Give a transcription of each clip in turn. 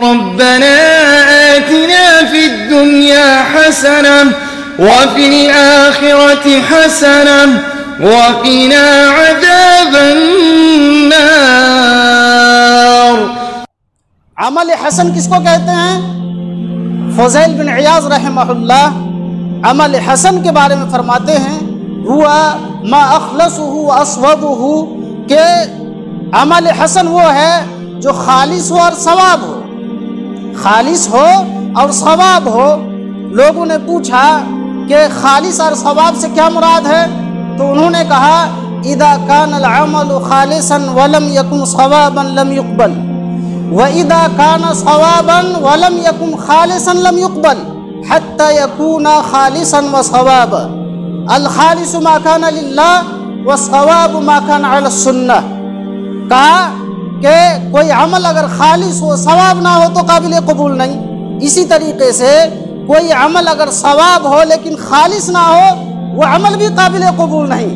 ربنا آتنا في الدنيا حسنة وفي الآخرة حسنة وقنا عذاب النار۔ عمل حسن کس کو کہتے ہیں؟ فضیل بن عیاض رحمہ اللہ عمل حسن کے بارے میں فرماتے ہیں ہوا ما اخلصہ واصوبہ، کہ عمل حسن وہ ہے جو خالص ہو اور ثواب ہو، خالص ہو اور ثواب ہو۔ لوگوں نے پوچھا کہ خالص اور ثواب سے کیا مراد ہے؟ تو انہوں نے کہا اذا كان العمل خالصا ولم يكن صوابا لم يقبل، واذا كان صوابا ولم يكن خالصا لم يقبل حتى يكون خالصا وصوابا۔ الخالص ما كان لله والصواب ما كان على السنة۔ کہا کہ کوئی عمل اگر خالص ہو ثواب نہ ہو تو قابل قبول نہیں، اسی طریقے سے کوئی عمل اگر ثواب ہو لیکن خالص نہ ہو وہ عمل بھی قابل قبول نہیں۔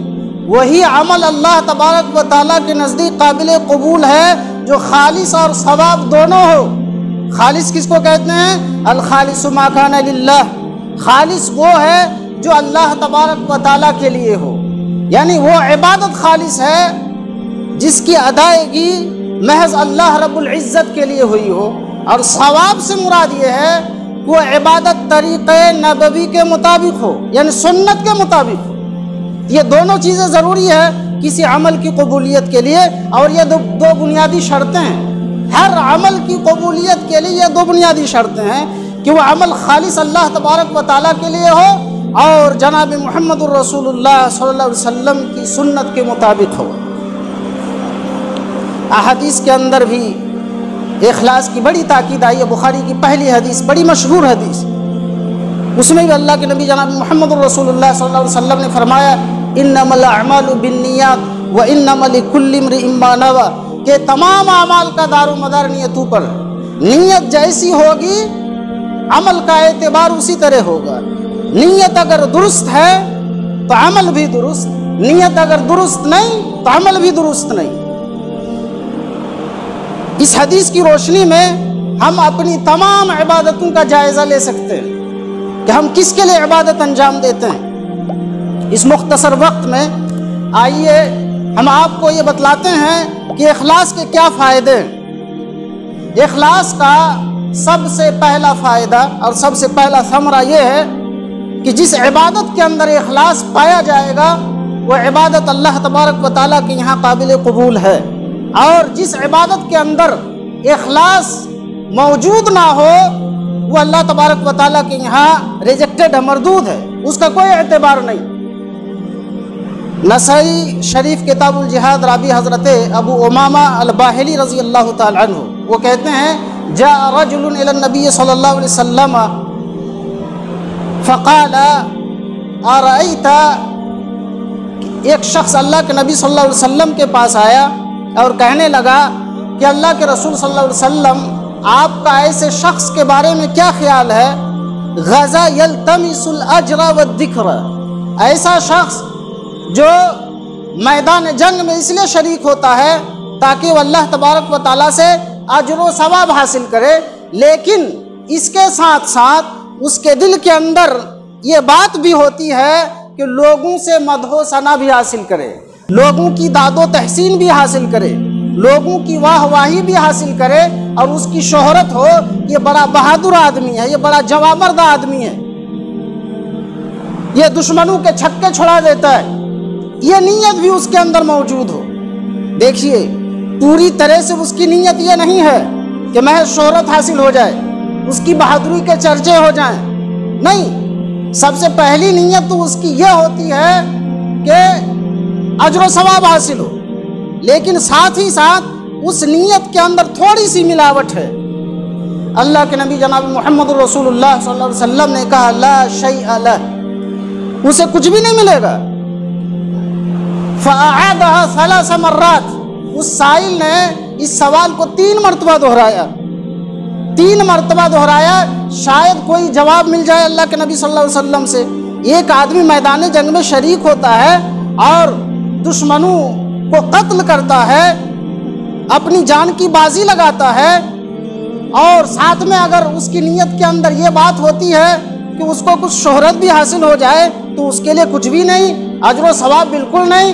وہی عمل اللہ تبارک و تعالیٰ کے نزدیک قابل قبول ہے جو خالص اور ثواب دونوں ہو۔ خالص کس کو کہتے ہیں؟ الخالص ما کان للہ، خالص وہ ہے جو اللہ تبارک و تعالیٰ کے لیے ہو، یعنی وہ عبادت خالص ہے جس کی ادائیگی محض اللہ رب العزت کے لیے ہوئی ہو، اور ثواب سے مراد یہ ہے وہ عبادت طریقے نبوی کے مطابق ہو، یعنی سنت کے مطابق ہو۔ یہ دونوں چیزیں ضروری ہے کسی عمل کی قبولیت کے لیے، اور یہ دو بنیادی شرطیں ہیں۔ ہر عمل کی قبولیت کے لیے یہ دو بنیادی شرطیں ہیں کہ وہ عمل خالص اللہ تبارک و تعالیٰ کے لیے ہو اور جناب محمد الرسول اللہ صلی اللہ علیہ وسلم کی سنت کے مطابق ہو۔ احادیث کے اندر بھی اخلاص کی بڑی تاکید آئی ہے۔ بخاری کی پہلی حدیث بڑی مشہور حدیث، اس میں بھی اللہ کے نبی جناب محمد الرسول اللہ صلی اللہ علیہ وسلم نے فرمایا انما الاعمال بالنیات وانما لکل امرئ ما نوى، کہ تمام اعمال کا دار و مدار نیتوں پر، نیت جیسی ہوگی عمل کا اعتبار اسی طرح ہوگا۔ نیت اگر درست ہے تو عمل بھی درست، نیت اگر درست نہیں تو عمل بھی درست نہیں۔ اس حدیث کی روشنی میں ہم اپنی تمام عبادتوں کا جائزہ لے سکتے ہیں کہ ہم کس کے لیے عبادت انجام دیتے ہیں۔ اس مختصر وقت میں آئیے ہم آپ کو یہ بتلاتے ہیں کہ اخلاص کے کیا فائدے ہیں۔ اخلاص کا سب سے پہلا فائدہ اور سب سے پہلا ثمرہ یہ ہے کہ جس عبادت کے اندر اخلاص پایا جائے گا وہ عبادت اللہ تبارک و تعالیٰ کے یہاں قابل قبول ہے، اور جس عبادت کے اندر اخلاص موجود نہ ہو وہ اللہ تبارک و تعالیٰ کے یہاں ریجیکٹڈ ہے، مردود ہے، اس کا کوئی اعتبار نہیں۔ نسائی شریف کتاب الجہاد راوی حضرت ابو امامہ الباہلی رضی اللہ تعالی عنہ وہ کہتے ہیں جاء رجل الى النبی صلی اللہ علیہ وسلم فقال ارأیت، ایک شخص اللہ کے نبی صلی اللہ علیہ وسلم کے پاس آیا اور کہنے لگا کہ اللہ کے رسول صلی اللہ علیہ وسلم آپ کا ایسے شخص کے بارے میں کیا خیال ہے غزا یلتمس الاجر والذکر، ایسا شخص جو میدان جنگ میں اس لیے شریک ہوتا ہے تاکہ وہ اللہ تبارک و تعالیٰ سے اجر و ثواب حاصل کرے، لیکن اس کے ساتھ ساتھ اس کے دل کے اندر یہ بات بھی ہوتی ہے کہ لوگوں سے مدح و ثنا بھی حاصل کرے، لوگوں کی داد و تحسین بھی حاصل کرے، لوگوں کی واہ واہی بھی حاصل کرے، اور اس کی شہرت ہو یہ بڑا بہادر آدمی ہے، یہ بڑا جوامرد آدمی ہے، یہ دشمنوں کے چھکے چھڑا دیتا ہے، یہ نیت بھی اس کے اندر موجود ہو۔ دیکھیے پوری طرح سے اس کی نیت یہ نہیں ہے کہ محض شہرت حاصل ہو جائے، اس کی بہادری کے چرچے ہو جائیں، نہیں، سب سے پہلی نیت تو اس کی یہ ہوتی ہے کہ اجر و ثواب حاصل ہو، لیکن ساتھ ہی ساتھ اس نیت کے اندر تھوڑی سی ملاوٹ ہے۔ اللہ کے نبی جناب محمد الرسول اللہ صلی اللہ علیہ وسلم نے کہا لا شیء لہ، اسے کچھ بھی نہیں ملے گا۔ فأعادها 3 مرات، اس سائل نے اس سوال کو 3 مرتبہ دہرایا، 3 مرتبہ دہرایا، شاید کوئی جواب مل جائے اللہ کے نبی صلی اللہ علیہ وسلم سے۔ ایک آدمی میدان جنگ میں شریک ہوتا ہے اور دشمنوں کو قتل کرتا ہے، اپنی جان کی بازی لگاتا ہے، اور ساتھ میں اگر اس کی نیت کے اندر یہ بات ہوتی ہے کہ اس کو کچھ شہرت بھی حاصل ہو جائے تو اس کے لیے کچھ بھی نہیں، اجر و ثواب بالکل نہیں۔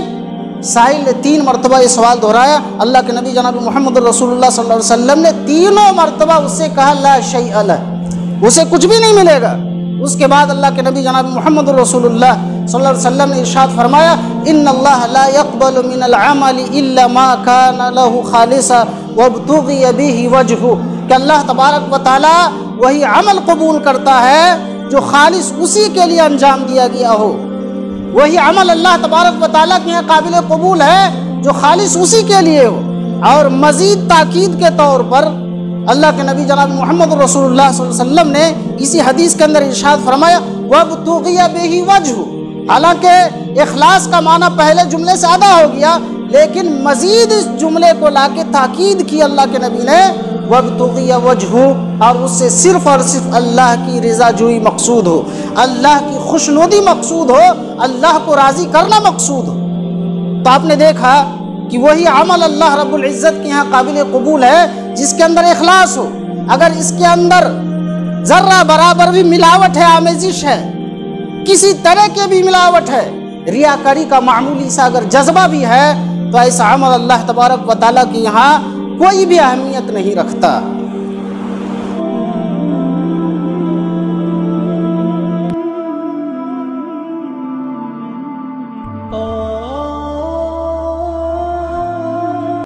سائل نے 3 مرتبہ یہ سوال دہرایا۔ اللہ کے نبی جناب محمد رسول اللہ صلی اللہ علیہ وسلم نے تینوں مرتبہ اس سے کہا لا شیء لہ، اسے کچھ بھی نہیں ملے گا۔ اس کے بعد اللہ کے نبی جناب محمد رسول اللہ صلی اللہ علیہ وسلم نے ارشاد فرمایا ان اللہ لا يقبل من العمل الا ما كان له خالصا وابتغي به وجهه، کہ اللہ تبارک و تعالی وہی عمل قبول کرتا ہے جو خالص اسی کے لیے انجام دیا گیا ہو۔ وہی عمل اللہ تبارک و تعالیٰ کے یہاں قابل قبول ہے جو خالص اسی کے لیے ہو۔ اور مزید تاکید کے طور پر اللہ کے نبی جناب محمد رسول اللہ صلی اللہ علیہ وسلم نے اسی حدیث کے اندر ارشاد فرمایا وَابْتُغِيَ بِهِ وَجْهُ، حالانکہ اخلاص کا معنی پہلے جملے سے ادا ہو گیا، لیکن مزید اس جملے کو لا کے تاکید کی اللہ کے نبی نے وَابْتُغِيَ وَجْهُ، اور اس سے صرف اور صرف اللہ کی رضا جوئی مقصود ہو، اللہ کی خوشنودی مقصود ہو، اللہ کو راضی کرنا مقصود ہو۔ تو آپ نے دیکھا کہ وہی عمل اللہ رب العزت کے یہاں قابل قبول ہے جس کے اندر اخلاص ہو۔ اگر اس کے اندر ذرہ برابر بھی ملاوٹ ہے، آمیزش ہے، کسی طرح کی بھی ملاوٹ ہے، ریاکاری کا معمولی سا اگر جذبہ بھی ہے، تو ایسا عمل اللہ تبارک و تعالیٰ کے یہاں کوئی بھی اہمیت نہیں رکھتا۔